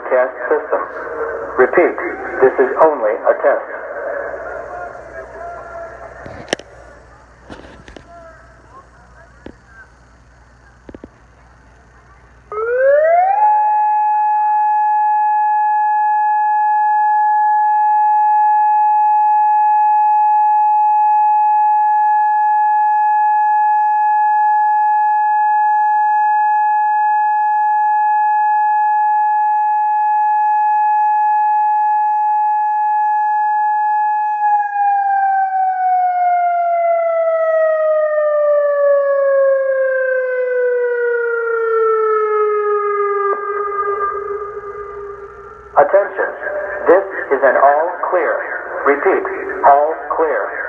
broadcast system. Repeat, this is only a test. Attention, this is an all clear. Repeat, all clear.